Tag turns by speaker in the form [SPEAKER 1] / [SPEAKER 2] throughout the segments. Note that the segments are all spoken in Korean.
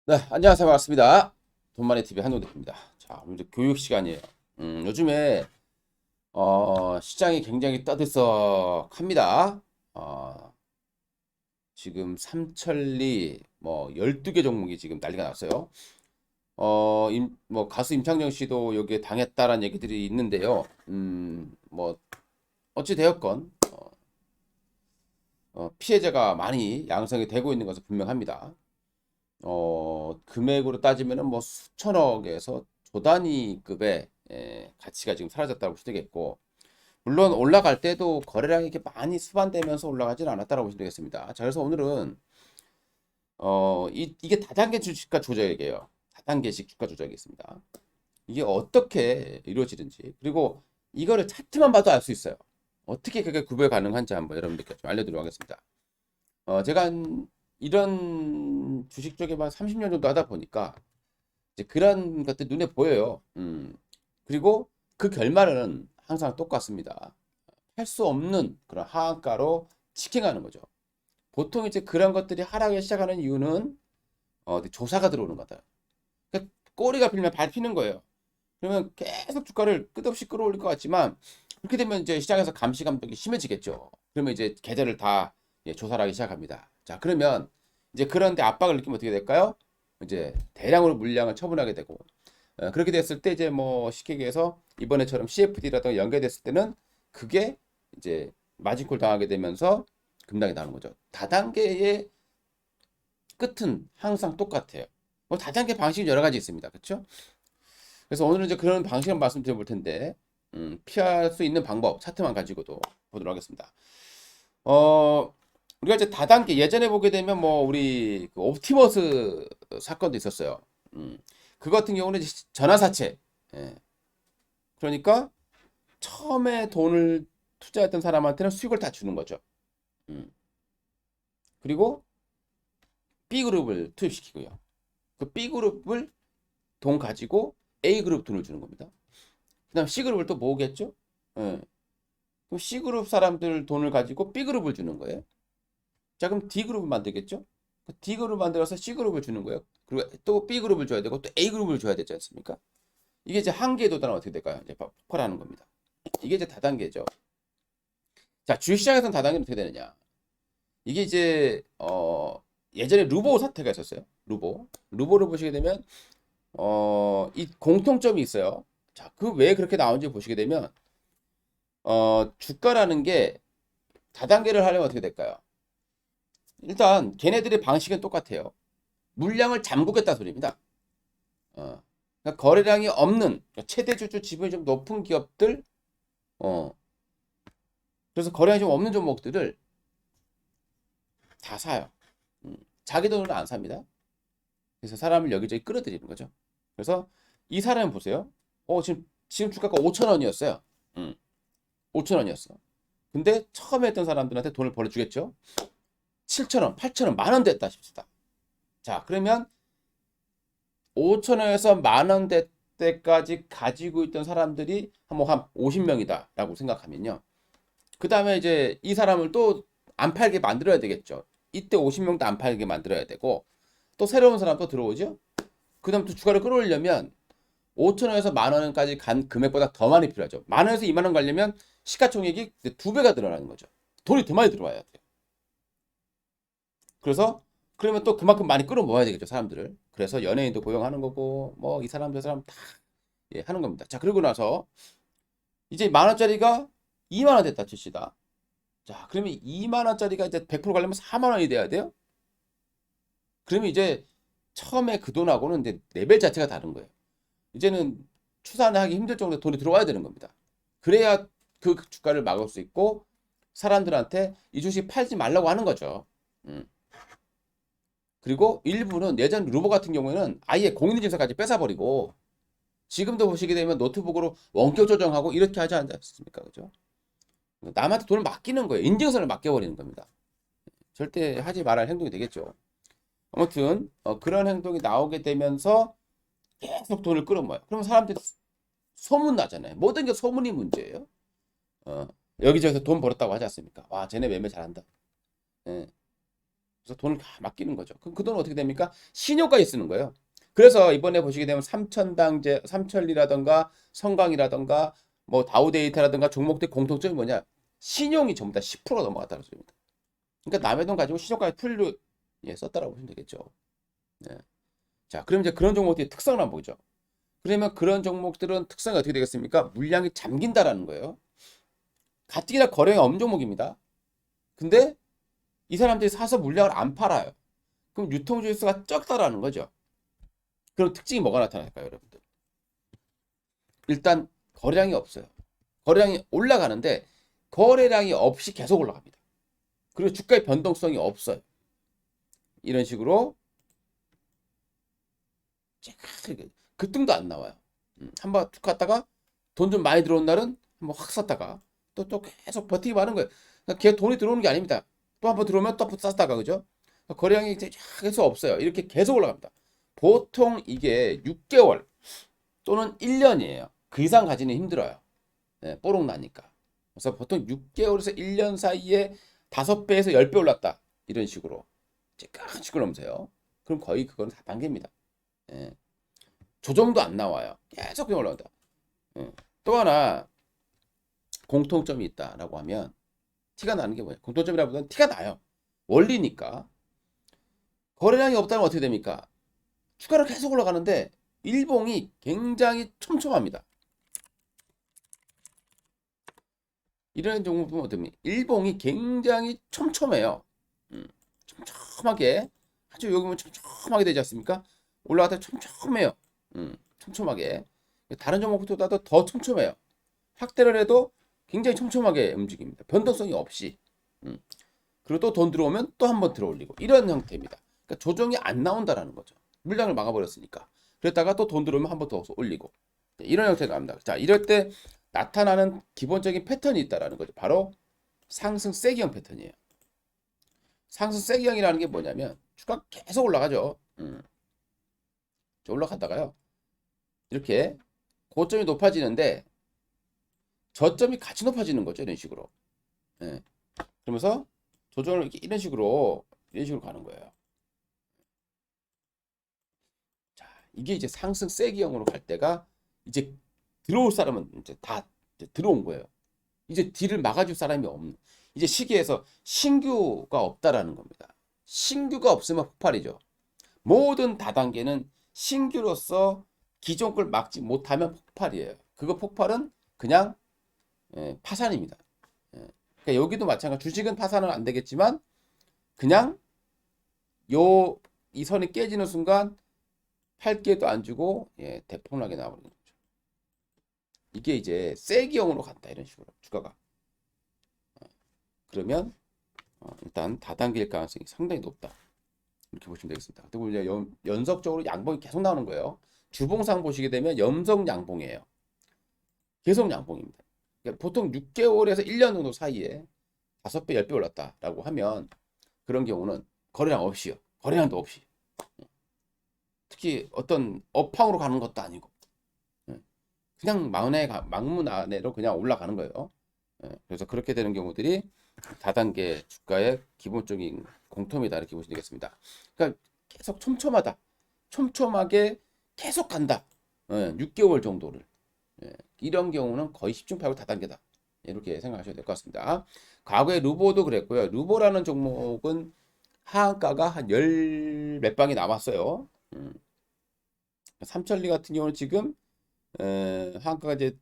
[SPEAKER 1] 네, 안녕하세요. 반갑습니다. 돈만의 TV 한동 대표입니다. 자, 오늘 교육 시간이에요. 요즘에 시장이 굉장히 떠들썩합니다. 어, 지금 삼천리 뭐 12개 종목이 지금 난리가 났어요. 뭐 가수 임창정 씨도 여기에 당했다라는 얘기들이 있는데요. 뭐 어찌 되었건 피해자가 많이 양성이 되고 있는 것은 분명합니다. 금액으로 따지면은 뭐 수천억에서 조 단위급의 가치가 지금 사라졌다고 보시면 되겠고, 물론 올라갈 때도 거래량이 이렇게 많이 수반되면서 올라가지는 않았다고 보시면 되겠습니다. 자, 그래서 오늘은 이게 다단계 주가 조작이에요. 다단계식 주가 조작이겠습니다. 이게 어떻게 이루어지는지, 그리고 이거를 차트만 봐도 알 수 있어요. 어떻게 그게 구별 가능한지 한번 여러분들께 좀 알려드리도록 하겠습니다. 제가 이런 주식 쪽에만 30년 정도 하다 보니까 이제 그런 것들 눈에 보여요. 그리고 그 결말은 항상 똑같습니다. 할 수 없는 그런 하한가로 치팅하는 거죠. 보통 이제 그런 것들이 하락을 시작하는 이유는 조사가 들어오는 거다. 그러니까 꼬리가 빌면 밟히는 거예요. 그러면 계속 주가를 끝없이 끌어올릴 것 같지만 그렇게 되면 이제 시장에서 감시 감독이 심해지겠죠. 그러면 이제 계좌를 다 조사를 하기 시작합니다. 자, 그러면 이제 그런데 압박을 느끼면 어떻게 될까요? 이제 대량으로 물량을 처분하게 되고 그렇게 됐을 때 이제 뭐 쉽게 얘기해서 이번에처럼 CFD라든가 연계됐을 때는 그게 이제 마진콜 당하게 되면서 급락이 나는 거죠. 다단계의 끝은 항상 똑같아요. 뭐 다단계 방식이 여러 가지 있습니다. 그렇죠? 그래서 오늘은 이제 그런 방식을 말씀드려 볼 텐데 피할 수 있는 방법 차트만 가지고도 보도록 하겠습니다. 어, 우리가 이제 다단계 예전에 보게 되면 뭐 우리 그 옵티머스 사건도 있었어요. 그 같은 경우는 이제 전화사채. 예. 그러니까 처음에 돈을 투자했던 사람한테는 수익을 다 주는 거죠. 음. 그리고 B그룹을 투입시키고요. 그 B그룹을 돈 가지고 A그룹 돈을 주는 겁니다. 그다음 C그룹을 또 모으겠죠? 예. 그럼 C그룹 사람들 돈을 가지고 B그룹을 주는 거예요. 자, 그럼 D그룹을 만들겠죠? D그룹을 만들어서 C그룹을 주는 거예요. 그리고 또 B그룹을 줘야 되고 또 A그룹을 줘야 되지 않습니까? 이게 이제 한계에 도달하면 어떻게 될까요? 이제 폭발하는 겁니다. 이게 이제 다단계죠. 자, 주식시장에서는 다단계는 어떻게 되느냐? 이게 이제 예전에 루보 사태가 있었어요. 루보를 보시게 되면 이 공통점이 있어요. 자, 그 왜 그렇게 나온지 보시게 되면 주가라는 게 다단계를 하려면 어떻게 될까요? 일단 걔네들의 방식은 똑같아요. 물량을 잠그겠다 소리입니다. 그러니까 거래량이 없는 그러니까 최대 주주 지분이 좀 높은 기업들, 어, 그래서 거래량이 좀 없는 종목들을 다 사요. 음, 자기 돈으로 안 삽니다. 그래서 사람을 여기저기 끌어들이는 거죠. 그래서 이 사람 보세요. 지금 주가가 5천 원이었어요. 음, 5천 원이었어. 근데 처음에 했던 사람들한테 돈을 벌어주겠죠. 7천 원, 8천 원, 만 원 됐다 싶시다. 자, 그러면 5천 원에서 만 원 될 때까지 가지고 있던 사람들이 한 50명이다라고 생각하면요. 그 다음에 이제 이 사람을 또 안 팔게 만들어야 되겠죠. 이때 50명도 안 팔게 만들어야 되고 또 새로운 사람도 들어오죠. 그 다음 또 주가를 끌어올리려면 5천 원에서 만 원까지 간 금액보다 더 많이 필요하죠. 만 원에서 2만 원 가려면 시가총액이 두 배가 늘어나는 거죠. 돈이 더 많이 들어와야 돼요. 그래서 그러면 또 그만큼 많이 끌어모아야 되겠죠, 사람들을. 그래서 연예인도 고용하는 거고 뭐 이 사람 저 사람 다 하는 겁니다. 자, 그리고 나서 이제 만 원짜리가 2만 원 됐다 칩시다. 자, 그러면 2만 원짜리가 이제 100% 가려면 4만 원이 돼야 돼요. 그러면 이제 처음에 그 돈하고는 이제 레벨 자체가 다른 거예요. 이제는 추산하기 힘들 정도의 돈이 들어와야 되는 겁니다. 그래야 그 주가를 막을 수 있고 사람들한테 이 주식 팔지 말라고 하는 거죠. 음. 그리고 일부는 예전 루버 같은 경우에는 아예 공인인증서까지 뺏어버리고 지금도 보시게 되면 노트북으로 원격 조정하고 이렇게 하지 않습니까? 그죠? 남한테 돈을 맡기는 거예요. 인증서를 맡겨버리는 겁니다. 절대 하지 말아야 할 행동이 되겠죠. 아무튼 그런 행동이 나오게 되면서 계속 돈을 끌어모아요. 그러면 사람들이 소문 나잖아요. 모든 게 소문이 문제예요. 어, 여기저기서 돈 벌었다고 하지 않습니까? 와, 쟤네 매매 잘한다. 예. 그래서 돈을 다 맡기는 거죠. 그럼 그 돈은 어떻게 됩니까? 신용까지 쓰는 거예요. 그래서 이번에 보시게 되면 삼천당제, 삼천리라던가 성강이라던가 뭐 다우데이터라던가 종목들 공통점이 뭐냐? 신용이 전부 다 10%가 넘어갔다는 소리입니다. 그러니까 남의 돈 가지고 신용까지 풀로 예, 썼다라고 보시면 되겠죠. 네. 자, 그럼 이제 그런 종목들의 특성을 한번 보죠. 그러면 그런 종목들은 특성이 어떻게 되겠습니까? 물량이 잠긴다라는 거예요. 가뜩이나 거래량이 없는 종목입니다. 근데 이 사람들이 사서 물량을 안 팔아요. 그럼 유통 조회수가 적다라는 거죠. 그럼 특징이 뭐가 나타날까요, 여러분들? 일단 거래량이 없어요. 거래량이 올라가는데 거래량이 없이 계속 올라갑니다. 그리고 주가의 변동성이 없어요. 이런 식으로 급등도 안 나와요. 한번 툭 갔다가 돈 좀 많이 들어온 날은 한번 확 샀다가 또 계속 버티기 많은 거예요. 그러니까 걔 돈이 들어오는 게 아닙니다. 또 한번 들어오면 또 샀다가 그죠? 거래량이 이제 계속 없어요. 이렇게 계속 올라갑니다. 보통 이게 6개월 또는 1년이에요. 그 이상 가지는 힘들어요. 네, 뽀록 나니까. 그래서 보통 6개월에서 1년 사이에 5배에서 10배 올랐다. 이런 식으로. 큰 식으로 보세요. 그럼 거의 그건 4단계입니다. 예. 조정도 안 나와요. 계속 그냥 올라간다. 예. 또 하나 공통점이 있다라고 하면 티가 나는 게 뭐냐? 공통점이라보다는 티가 나요. 원리니까. 거래량이 없다면 어떻게 됩니까? 주가는 계속 올라가는데 일봉이 굉장히 촘촘합니다. 이런 종목 보면 어떻습니까? 일봉이 굉장히 촘촘해요. 촘촘하게 아주 여기 보면 촘촘하게 되지 않습니까? 올라갔다 촘촘해요. 촘촘하게. 다른 종목보다도 더 촘촘해요. 확대를 해도 굉장히 촘촘하게 움직입니다. 변동성이 없이. 그리고 또 돈 들어오면 또 한 번 들어 올리고 이런 형태입니다. 그러니까 조정이 안 나온다라는 거죠. 물량을 막아버렸으니까. 그랬다가 또 돈 들어오면 한 번 더 올리고 이런 형태가 나옵니다. 자, 이럴 때 나타나는 기본적인 패턴이 있다라는 거죠. 바로 상승 세기형 패턴이에요. 상승 세기형이라는 게 뭐냐면 주가 계속 올라가죠. 올라가다가요. 이렇게 고점이 높아지는데 저점이 같이 높아지는 거죠. 이런 식으로. 예. 그러면서 조정을 이런 식으로 가는 거예요. 자, 이게 이제 상승 세기형으로 갈 때가 이제 들어올 사람은 이제 다 이제 들어온 거예요. 이제 뒤를 막아줄 사람이 없는. 이제 시기에서 신규가 없다라는 겁니다. 신규가 없으면 폭발이죠. 모든 다단계는 신규로서 기존 걸 막지 못하면 폭발이에요. 그거 폭발은 그냥 파산입니다. 그러니까 여기도 마찬가지. 주식은 파산은 안 되겠지만 그냥 이 선이 깨지는 순간 팔 기회도 안 주고 대폭락이 나오는 거죠. 이게 이제 세기형으로 간다 이런 식으로 주가가. 그러면 일단 다단계일 가능성이 상당히 높다. 이렇게 보시면 되겠습니다. 그리고 이제 연속적으로 양봉이 계속 나오는 거예요. 주봉상 보시게 되면 연속 양봉이에요. 계속 양봉입니다. 그러니까 보통 6개월에서 1년 정도 사이에 5배, 10배 올랐다라고 하면 그런 경우는 거래량 없이요. 거래량도 없이. 특히 어떤 업황으로 가는 것도 아니고 그냥 망문 안에로 그냥 올라가는 거예요. 그래서 그렇게 되는 경우들이 다단계 주가의 기본적인 공통이다 이렇게 보시면 되겠습니다. 그러니까 계속 촘촘하다. 촘촘하게 계속 간다. 6개월 정도를. 이런 경우는 거의 10중 8구 다단계다. 이렇게 생각하셔야 될 것 같습니다. 과거에 루보도 그랬고요. 루보라는 종목은 하한가가 한 열 몇 방이 남았어요. 삼천리 같은 경우는 지금 하한가가 이제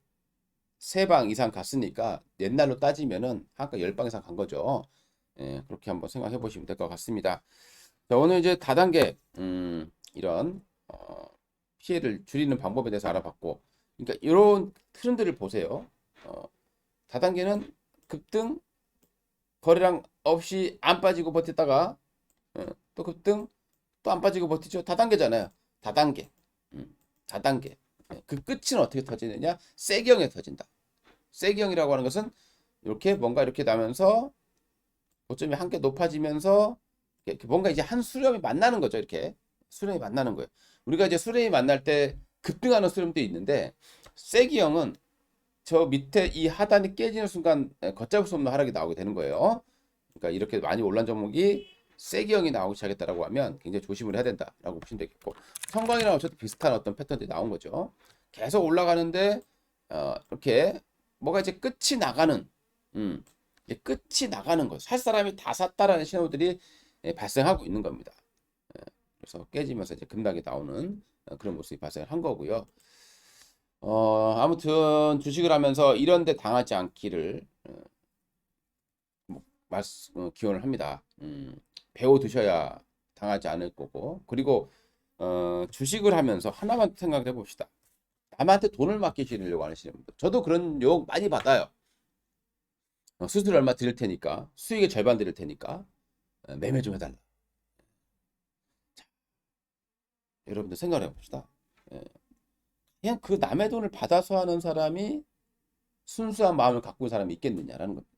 [SPEAKER 1] 3방 이상 갔으니까 옛날로 따지면은 하한가 10방 이상 간 거죠. 그렇게 한번 생각해 보시면 될 것 같습니다. 자, 오늘 이제 다단계 이런 피해를 줄이는 방법에 대해서 알아봤고, 그러니까 이런 트렌드를 보세요. 다단계는 급등 거래량 없이 안 빠지고 버텼다가 또 급등 또 안 빠지고 버티죠. 다단계잖아요. 다단계. 다단계. 그 끝은 어떻게 터지느냐? 세기형에 터진다. 세기형이라고 하는 것은 이렇게 뭔가 이렇게 나면서 고점이 한개 높아지면서 뭔가 이제 한 수렴이 만나는 거죠. 이렇게 수렴이 만나는 거예요. 우리가 이제 수렴이 만날 때 급등하는 수렴도 있는데 세기형은 저 밑에 이 하단이 깨지는 순간 걷잡을 수 없는 하락이 나오게 되는 거예요. 그러니까 이렇게 많이 올란 종목이 세기형이 나오기 시작했다라고 하면 굉장히 조심을 해야 된다라고 보시면 되겠고, 성광이랑 어쨌든 비슷한 어떤 패턴들이 나온 거죠. 계속 올라가는데 이렇게 뭐가 이제 끝이 나가는, 이제 끝이 나가는 거, 살 사람이 다 샀다라는 신호들이 발생하고 있는 겁니다. 그래서 깨지면서 이제 급락이 나오는 그런 모습이 발생한 거고요. 아무튼 주식을 하면서 이런 데 당하지 않기를 기원을 합니다. 배워 두셔야 당하지 않을 거고, 그리고 주식을 하면서 하나만 생각해 봅시다. 남한테 돈을 맡기시려고 하시는 분들, 저도 그런 유혹 많이 받아요. 수수료 얼마 드릴 테니까, 수익의 절반 드릴 테니까 매매 좀 해달라. 자, 여러분들 생각해 봅시다. 그냥 그 남의 돈을 받아서 하는 사람이 순수한 마음을 갖고 있는 사람이 있겠느냐라는 겁니다.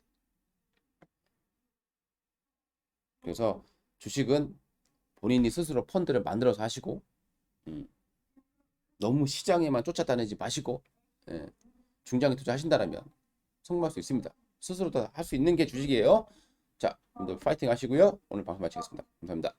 [SPEAKER 1] 그래서 주식은 본인이 스스로 펀드를 만들어서 하시고, 너무 시장에만 쫓아다니지 마시고, 중장기 투자하신다면 성공할 수 있습니다. 스스로 다 할 수 있는 게 주식이에요. 자, 여러분들 파이팅 하시고요. 오늘 방송 마치겠습니다. 감사합니다.